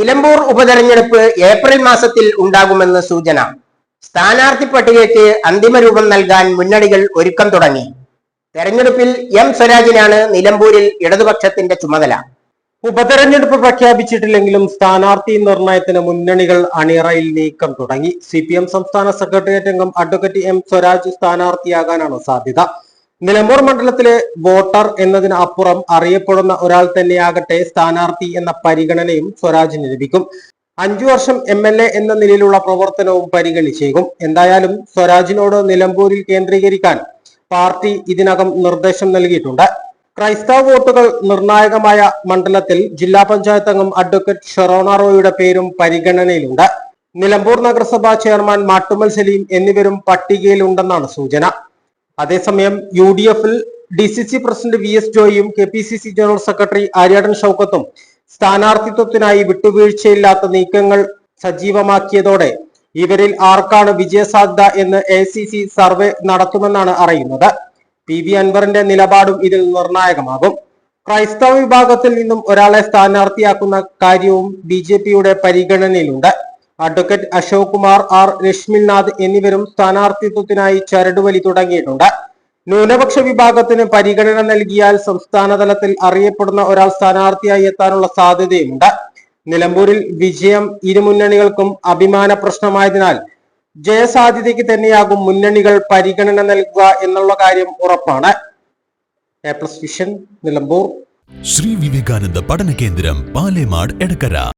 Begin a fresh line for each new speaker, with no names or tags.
നിലമ്പൂർ ഉപതെരഞ്ഞെടുപ്പ് ഏപ്രിൽ മാസത്തിൽ ഉണ്ടാകുമെന്ന് സൂചന. സ്ഥാനാർത്ഥി പട്ടികയ്ക്ക് അന്തിമ രൂപം നൽകാൻ മുന്നണികൾ ഒരുക്കം തുടങ്ങി. തെരഞ്ഞെടുപ്പിൽ എം സ്വരാജിനാണ് നിലമ്പൂരിൽ ഇടതുപക്ഷത്തിന്റെ ചുമതല.
ഉപതെരഞ്ഞെടുപ്പ് പ്രഖ്യാപിച്ചിട്ടില്ലെങ്കിലും സ്ഥാനാർത്ഥി നിർണയത്തിന് മുന്നണികൾ അണിയറയിൽ നീക്കം തുടങ്ങി. CPM സംസ്ഥാന സെക്രട്ടേറിയറ്റ് അംഗം അഡ്വക്കേറ്റ് എം സ്വരാജ് സ്ഥാനാർത്ഥിയാകാനാണ് സാധ്യത. നിലമ്പൂർ മണ്ഡലത്തിലെ വോട്ടർ എന്നതിന് അപ്പുറം അറിയപ്പെടുന്ന ഒരാൾ തന്നെയാകട്ടെ സ്ഥാനാർത്ഥി എന്ന പരിഗണനയും സ്വരാജിന് ലഭിക്കും. 5 വർഷം MLA എന്ന നിലയിലുള്ള പ്രവർത്തനവും പരിഗണിച്ചേക്കും. എന്തായാലും സ്വരാജിനോട് നിലമ്പൂരിൽ കേന്ദ്രീകരിക്കാൻ പാർട്ടി ഇതിനകം നിർദ്ദേശം നൽകിയിട്ടുണ്ട്. ക്രൈസ്തവ വോട്ടുകൾ നിർണായകമായ മണ്ഡലത്തിൽ ജില്ലാ പഞ്ചായത്ത് അംഗം അഡ്വക്കേറ്റ് ഷെറോണ റോയിയുടെ പേരും പരിഗണനയിലുണ്ട്. നിലമ്പൂർ നഗരസഭാ ചെയർമാൻ മാട്ടുമ്മൽ സലീം എന്നിവരും പട്ടികയിലുണ്ടെന്നാണ് സൂചന. അതേസമയം UDF-ൽ DCC പ്രസിഡന്റ് VS ജോയിയും KPCC ജനറൽ സെക്രട്ടറി ആര്യാടൻ ഷൗക്കത്തും സ്ഥാനാർത്ഥിത്വത്തിനായി വിട്ടുവീഴ്ചയില്ലാത്ത നീക്കങ്ങൾ സജീവമാക്കിയതോടെ ഇവരിൽ ആർക്കാണ് വിജയസാധ്യത എന്ന് ACC സർവേ നടത്തുമെന്നാണ് അറിയുന്നത്. PV അൻവറിന്റെ നിലപാടും ഇതിൽ നിർണായകമാകും. ക്രൈസ്തവ വിഭാഗത്തിൽ നിന്നും ഒരാളെ സ്ഥാനാർത്ഥിയാക്കുന്ന കാര്യവും BJPയുടെ പരിഗണനയിലുണ്ട്. അഡ്വക്കേറ്റ് അശോക് കുമാർ, R രശ്മിൽനാഥ് എന്നിവരും സ്ഥാനാർത്ഥിത്വത്തിനായി ചരടുവലി തുടങ്ങിയിട്ടുണ്ട്. ന്യൂനപക്ഷ വിഭാഗത്തിന് പരിഗണന നൽകിയാൽ സംസ്ഥാന തലത്തിൽ അറിയപ്പെടുന്ന ഒരാൾ സ്ഥാനാർത്ഥിയായി എത്താനുള്ള സാധ്യതയുമുണ്ട്. നിലമ്പൂരിൽ വിജയം ഇരു മുന്നണികൾക്കും അഭിമാന പ്രശ്നമായതിനാൽ ജയസാധ്യതയ്ക്ക് തന്നെയാകും മുന്നണികൾ പരിഗണന നൽകുക എന്നുള്ള കാര്യം ഉറപ്പാണ്. A+ vision, Nilambur.
ശ്രീ വിവേകാനന്ദ പഠന കേന്ദ്രം, പാലേമാട്, എടക്കര.